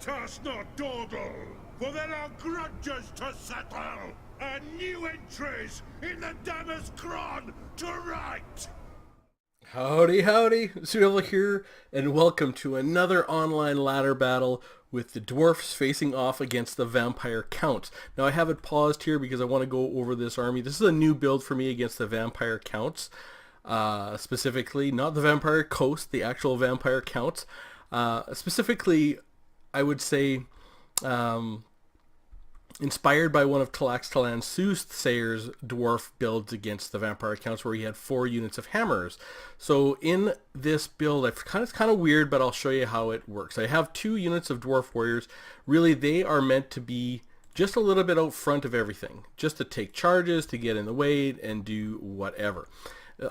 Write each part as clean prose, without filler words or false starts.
Let us not dawdle, for there are grudges to settle, and new entries in the Dammer's Cron to write. Howdy, howdy, Cyril here, and welcome to another online ladder battle with the Dwarfs facing off against the Vampire Counts. Now I have it paused here because I want to go over this army. This is a new build for me against the Vampire Counts, specifically, not the Vampire Coast, the actual Vampire Counts. Specifically, I would say, inspired by one of Talaxtalan's Soothsayer's dwarf builds against the Vampire Counts, where he had 4 units of hammers. So in this build, it's kind of weird, but I'll show you how it works. I have 2 units of dwarf warriors. Really, they are meant to be just a little bit out front of everything, just to take charges, to get in the way, and do whatever.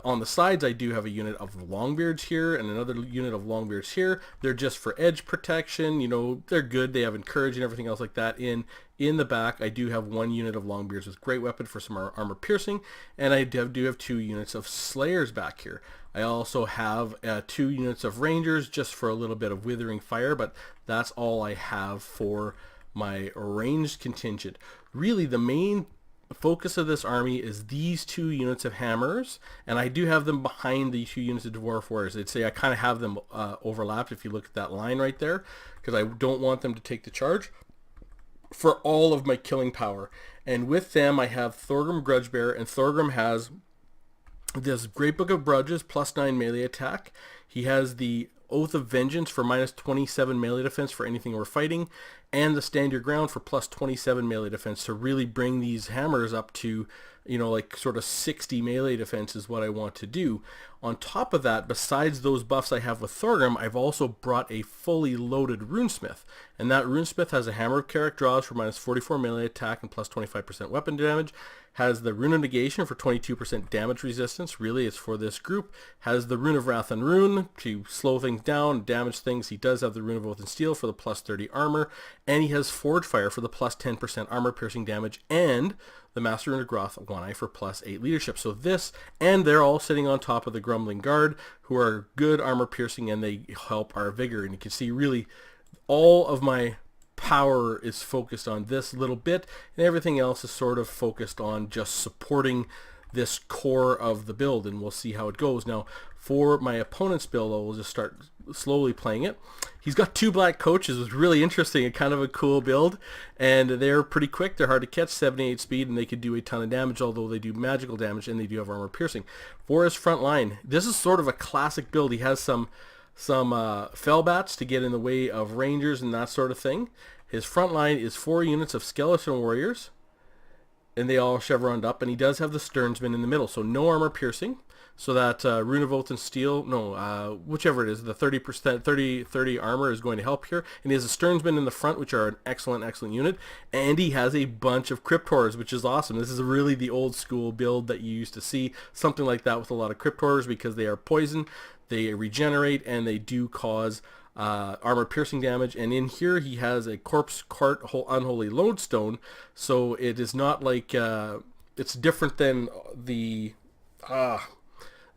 On the sides, I do have a unit of Longbeards here and another unit of Longbeards here. They're just for edge protection. You know, they're good. They have encourage and everything else like that. In the back, I do have 1 unit of Longbeards with great weapon for some armor piercing, and I do have 2 units of Slayers back here. I also have 2 units of Rangers just for a little bit of withering fire, but that's all I have for my ranged contingent. Really, the main focus of this army is these 2 units of hammers, and I do have them behind the 2 units of dwarf warriors. I'd say I kind of have them overlapped if you look at that line right there, because I don't want them to take the charge for all of my killing power. And with them I have Thorgrim Grudgebearer, and Thorgrim has this Great Book of Grudges plus 9 melee attack. He has the Oath of Vengeance for minus 27 melee defense for anything we're fighting, and the Stand Your Ground for plus 27 melee defense to really bring these hammers up to, you know, like sort of 60 melee defense is what I want to do. On top of that, besides those buffs I have with Thorgrim, I've also brought a fully loaded Runesmith, and that Runesmith has a Hammer of Carrick draws for minus 44 melee attack and plus 25% weapon damage, has the Rune of Negation for 22% damage resistance, really it's for this group, has the Rune of Wrath and Rune to slow things down, damage things. He does have the Rune of Oath and Steel for the plus 30 armor, and he has Forge Fire for the plus 10% armor piercing damage, and the Master Rune of Groth, 1 eye for plus 8 leadership. So this, and they're all sitting on top of the Grumbling Guard, who are good armor piercing, and they help our vigor. And you can see really all of my power is focused on this little bit, and everything else is sort of focused on just supporting this core of the build, and we'll see how it goes. Now, for my opponent's build, I will just start slowly playing it. He's got 2 black coaches. It's really interesting and kind of a cool build, and they're pretty quick. They're hard to catch, 78 speed, and they could do a ton of damage, although they do magical damage, and they do have armor piercing. For his front line, this is sort of a classic build. He has some Fellbats to get in the way of Rangers and that sort of thing. His front line is 4 units of Skeleton Warriors, and they all chevroned up, and he does have the Sternsman in the middle, so no armor piercing. So that Rune of Oath and Steel, whichever it is, the 30 armor is going to help here. And he has a Sternsman in the front, which are an excellent unit. And he has a bunch of Crypt Horrors, which is awesome. This is really the old school build that you used to see. Something like that with a lot of Crypt Horrors, because they are poison, they regenerate, and they do cause armor piercing damage. And in here he has a Corpse Cart Unholy Lodestone, so it is not like it's different than the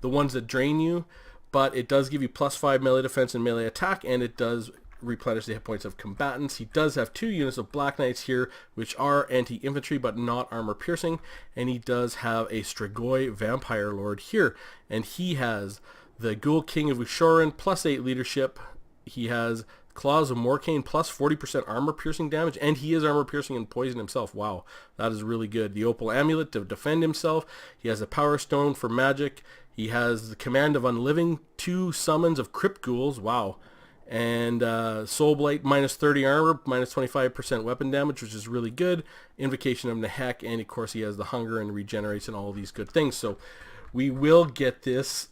ones that drain you, but it does give you plus 5 melee defense and melee attack, and it does replenish the hit points of combatants. He does have 2 units of Black Knights here, which are anti-infantry but not armor piercing, and he does have a Strigoi Vampire Lord here, and he has the Ghoul King of Ushoran plus 8 leadership. He has Claws of Morcane plus 40% armor piercing damage, and he is armor piercing and poison himself. Wow, that is really good. The Opal Amulet to defend himself. He has a Power Stone for magic. He has the Command of Unliving, 2 summons of Crypt Ghouls. Wow. And Soul Blight minus 30 armor, minus 25% weapon damage, which is really good. Invocation of Nehek, and of course he has the Hunger and regenerates and all these good things. So we will get this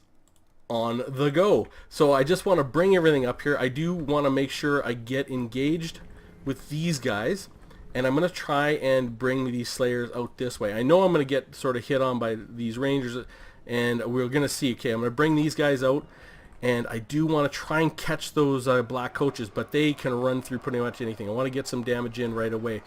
on the go. So I just want to bring everything up here. I do want to make sure I get engaged with these guys, and I'm going to try and bring these Slayers out this way. I know I'm going to get sort of hit on by these Rangers, and we're going to see. Okay, I'm going to bring these guys out, and I do want to try and catch those black coaches, but they can run through pretty much anything. I want to get some damage in right away.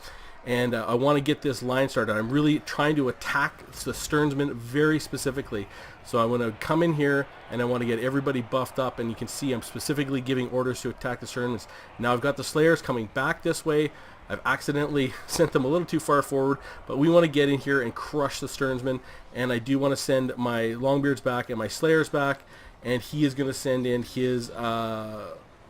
and I want to get this line started. I'm really trying to attack the Sternsman very specifically. So I want to come in here and I want to get everybody buffed up, and you can see I'm specifically giving orders to attack the Sternsman. Now I've got the Slayers coming back this way. I've accidentally sent them a little too far forward, but we want to get in here and crush the Sternsman, and I do want to send my Longbeards back and my Slayers back, and he is going to send in his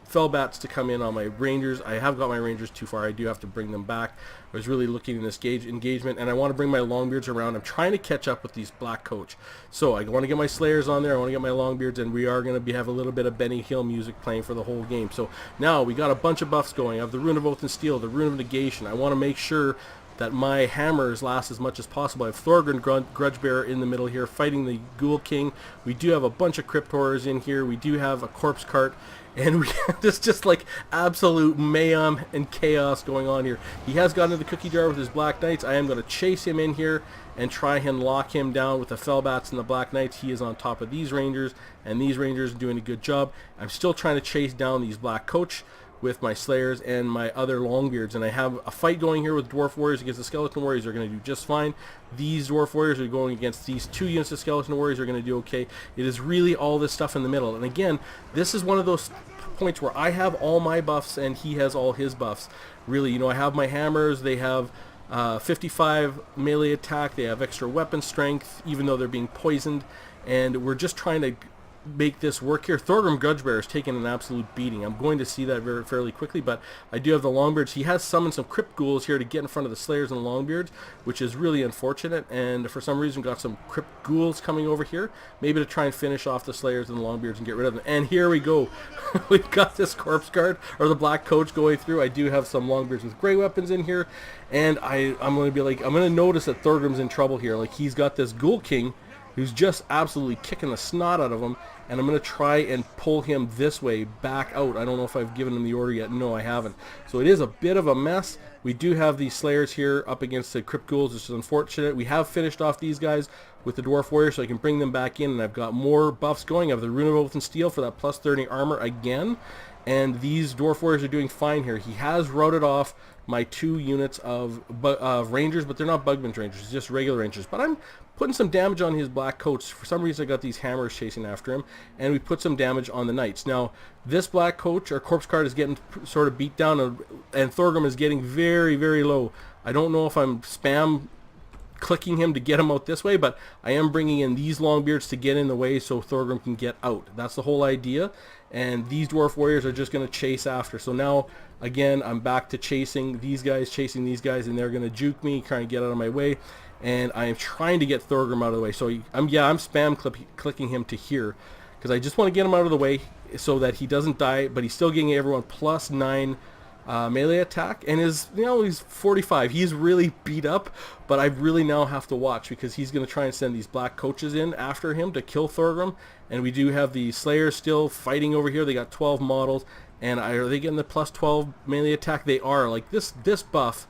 Fellbats to come in on my Rangers. I have got my Rangers too far. I do have to bring them back. I was really looking in this engagement, and I want to bring my Longbeards around. I'm trying to catch up with these Black Coach. So I want to get my Slayers on there. I want to get my Longbeards, and we are going to have a little bit of Benny Hill music playing for the whole game. So now we got a bunch of buffs going. I have the Rune of Oath and Steel, the Rune of Negation. I want to make sure that my hammers last as much as possible. I have Thorgrim Grudgebearer in the middle here fighting the Ghoul King. We do have a bunch of Crypt Horrors in here. We do have a Corpse Cart. And we there's just like absolute mayhem and chaos going on here. He has gotten into the cookie jar with his Black Knights. I am going to chase him in here and try and lock him down with the Fellbats and the Black Knights. He is on top of these Rangers, and these Rangers are doing a good job. I'm still trying to chase down these Black Coach with my Slayers and my other Longbeards, and I have a fight going here with Dwarf Warriors against the Skeleton Warriors. They're going to do just fine. These Dwarf Warriors are going against these 2 units of Skeleton Warriors. Are going to do okay. It is really all this stuff in the middle, and again, this is one of those points where I have all my buffs and he has all his buffs. Really, you know, I have my hammers. They have 55 melee attack. They have extra weapon strength, even though they're being poisoned, and we're just trying to make this work here. Thorgrim Grudgebearer is taking an absolute beating. I'm going to see that fairly quickly, but I do have the Longbeards. He has summoned some Crypt Ghouls here to get in front of the Slayers and the Longbeards, which is really unfortunate, and for some reason got some Crypt Ghouls coming over here, maybe to try and finish off the Slayers and the Longbeards and get rid of them. And here we go. We've got this Corpse Guard, or the Black Coach, going through. I do have some Longbeards with Grey Weapons in here, and I'm going to be like, I'm going to notice that Thorgrim's in trouble here. Like, he's got this Ghoul King who's just absolutely kicking the snot out of him, and I'm going to try and pull him this way back out. I don't know if I've given him the order yet. No, I haven't. So it is a bit of a mess. We do have these Slayers here up against the Crypt Ghouls, which is unfortunate. We have finished off these guys with the Dwarf Warrior, so I can bring them back in, and I've got more buffs going. I have the Rune of Oath and Steel for that plus 30 armor again, and these Dwarf Warriors are doing fine here. He has routed off my 2 units of Rangers, but they're not Bugman's Rangers, it's just regular Rangers. But I'm putting some damage on his Black Coats. For some reason I got these hammers chasing after him, and we put some damage on the Knights. Now, this Black Coach, or Corpse Card, is getting sort of beat down, and Thorgrim is getting very, very low. I don't know if I'm spam clicking him to get him out this way, but I am bringing in these Longbeards to get in the way so Thorgrim can get out. That's the whole idea, and these Dwarf Warriors are just going to chase after. So now, again, I'm back to chasing these guys, and they're going to juke me, trying to get out of my way, and I am trying to get Thorgrim out of the way. So I'm spam clicking him to here, because I just want to get him out of the way so that he doesn't die, but he's still getting everyone plus 9 melee attack, and he's 45. He's really beat up, but I really now have to watch, because he's going to try and send these Black Coaches in after him to kill Thorgrim, and we do have the Slayers still fighting over here. They got 12 models, and are they getting the plus 12 melee attack? They are. Like, this buff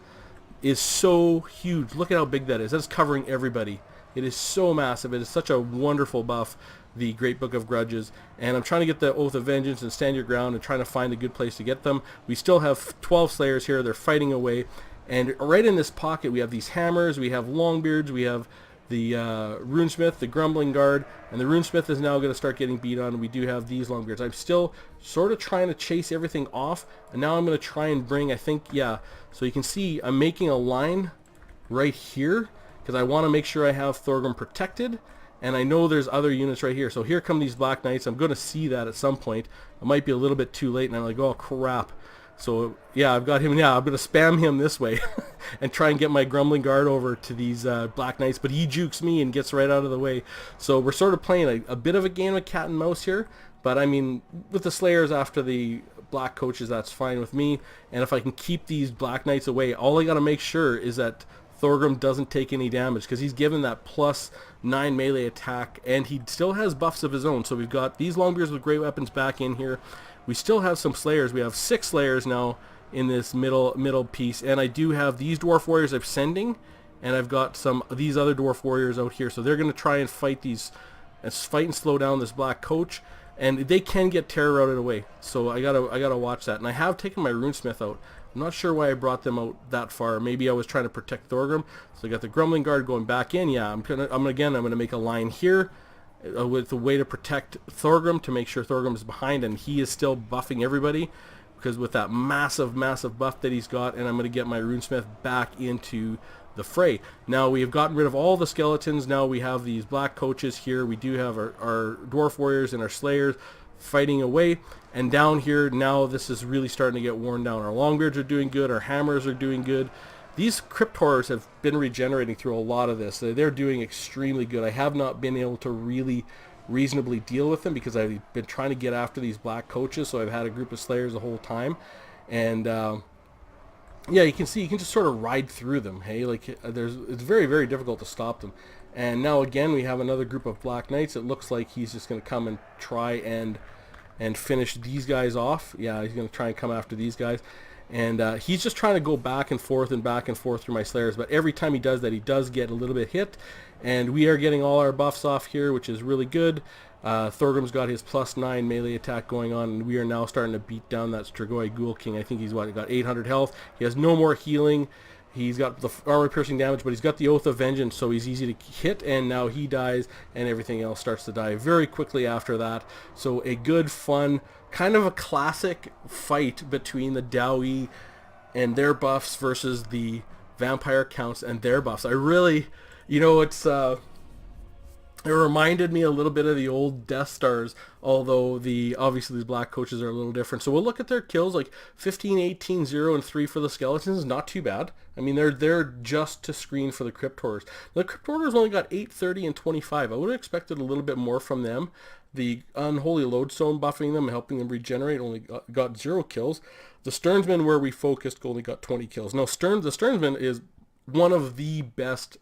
is so huge. Look at how big that is. That's covering everybody. It is so massive. It is such a wonderful buff, the Great Book of Grudges, and I'm trying to get the Oath of Vengeance and Stand Your Ground and trying to find a good place to get them. We still have 12 Slayers here. They're fighting away, and right in this pocket we have these hammers, we have Longbeards, we have the Runesmith, the Grumbling Guard, and the Runesmith is now going to start getting beat on. We do have these Longbeards. I'm still sort of trying to chase everything off, and now I'm going to try and bring, so you can see I'm making a line right here, because I want to make sure I have Thorgrim protected, and I know there's other units right here. So here come these Black Knights. I'm going to see that at some point. It might be a little bit too late, and I'm like, oh crap. So yeah, I've got him. Yeah, I'm going to spam him this way and try and get my Grumbling Guard over to these Black Knights, but he jukes me and gets right out of the way. So we're sort of playing a bit of a game of cat and mouse here, but I mean, with the Slayers after the Black Coaches, that's fine with me. And if I can keep these Black Knights away, all I got to make sure is that Thorgrim doesn't take any damage, because he's given that plus 9 melee attack, and he still has buffs of his own. So we've got these Longbeards with Great Weapons back in here. We still have some Slayers. We have 6 Slayers now in this middle piece, and I do have these Dwarf Warriors I'm sending, and I've got some of these other Dwarf Warriors out here. So they're going to try and fight and slow down this Black Coach. and they can get terror routed away. So I gotta watch that. And I have taken my Runesmith out. I'm not sure why I brought them out that far. Maybe I was trying to protect Thorgrim. So I got the Grumbling Guard going back in. Yeah, I'm gonna make a line here with a way to protect Thorgrim, to make sure Thorgrim is behind, and he is still buffing everybody, because with that massive buff that he's got. And I'm going to get my Runesmith back into the fray. Now we have gotten rid of all the skeletons. Now we have these black coaches here. We do have our dwarf warriors and our slayers fighting away. And down here now, this is really starting to get worn down. Our longbeards are doing good. Our hammers are doing good. These crypt horrors have been regenerating through a lot of this. They're doing extremely good. I have not been able to really reasonably deal with them, because I've been trying to get after these black coaches. So I've had a group of slayers the whole time. And yeah, you can see, you can just sort of ride through them. Hey, like it's very, very difficult to stop them. And now again, we have another group of black knights. It looks like he's just going to come and try and finish these guys off. Yeah, he's going to try and come after these guys. And he's just trying to go back and forth through my slayers. But every time he does that, he does get a little bit hit. And we are getting all our buffs off here, which is really good. Thorgrim's got his +9 melee attack going on, and we are now starting to beat down that Strigoi Ghoul King. I think he's got 800 health. He has no more healing. He's got the armor piercing damage, but he's got the Oath of Vengeance, so he's easy to hit, and now he dies, and everything else starts to die very quickly after that. So a good, fun, kind of a classic fight between the Dowie and their buffs versus the Vampire Counts and their buffs. I really, it reminded me a little bit of the old Death Stars, although obviously these black coaches are a little different. So we'll look at their kills, like 15, 18, 0, and 3 for the skeletons. Not too bad. I mean, they're just to screen for the Crypt Horrors. The Crypt Horrors only got 8, 30, and 25. I would have expected a little bit more from them. The Unholy Lodestone buffing them, helping them regenerate, only got 0 kills. The Sternsman, where we focused, only got 20 kills. No, the Sternsman is one of the best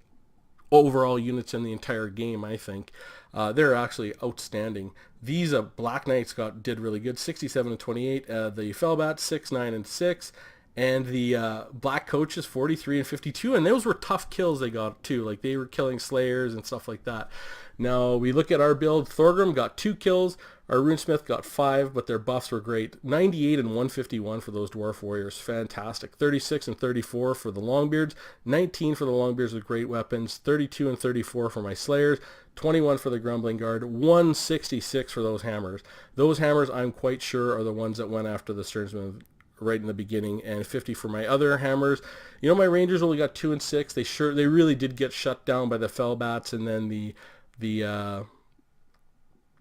overall units in the entire game, I think. They're actually outstanding. These Black Knights did really good, 67 and 28. The Fellbat 6, 9, and 6. And the Black Coaches 43 and 52. And those were tough kills they got too. Like, they were killing Slayers and stuff like that. Now we look at our build. Thorgrim got 2 kills. Our Runesmith got 5, but their buffs were great. 98 and 151 for those Dwarf Warriors. Fantastic. 36 and 34 for the Longbeards. 19 for the Longbeards with great weapons. 32 and 34 for my Slayers. 21 for the Grumbling Guard. 166 for those Hammers. Those Hammers, I'm quite sure, are the ones that went after the Sternsman right in the beginning. And 50 for my other Hammers. My Rangers only got 2 and 6. They really did get shut down by the Fellbats, and then the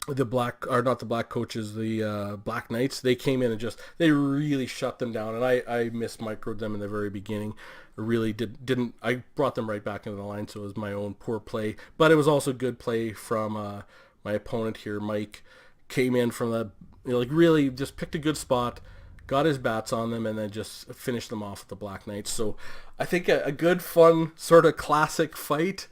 Black Coaches, the Black Knights. They came in and they really shut them down, and I mismicroed them in the very beginning. I really didn't. I brought them right back into the line, so it was my own poor play, but it was also good play from my opponent here. Mike came in from the really just picked a good spot, got his bats on them, and then just finished them off with the Black Knights. So I think a good, fun, sort of classic fight,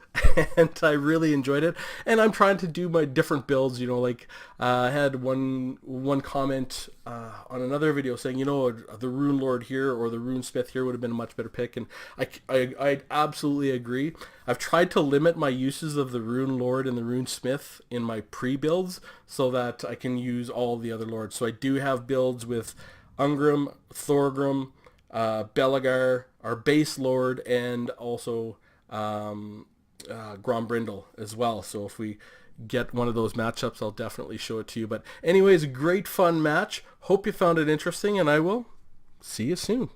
and I really enjoyed it. And I'm trying to do my different builds, I had one comment on another video saying, the Rune Lord here or the Rune Smith here would have been a much better pick, and I absolutely agree. I've tried to limit my uses of the Rune Lord and the Rune Smith in my pre-builds so that I can use all the other lords. So I do have builds with Ungrim, Thorgrim, Belagar, our base lord, and also Grombrindle as well. So if we get one of those matchups, I'll definitely show it to you. But anyways, great fun match. Hope you found it interesting, and I will see you soon.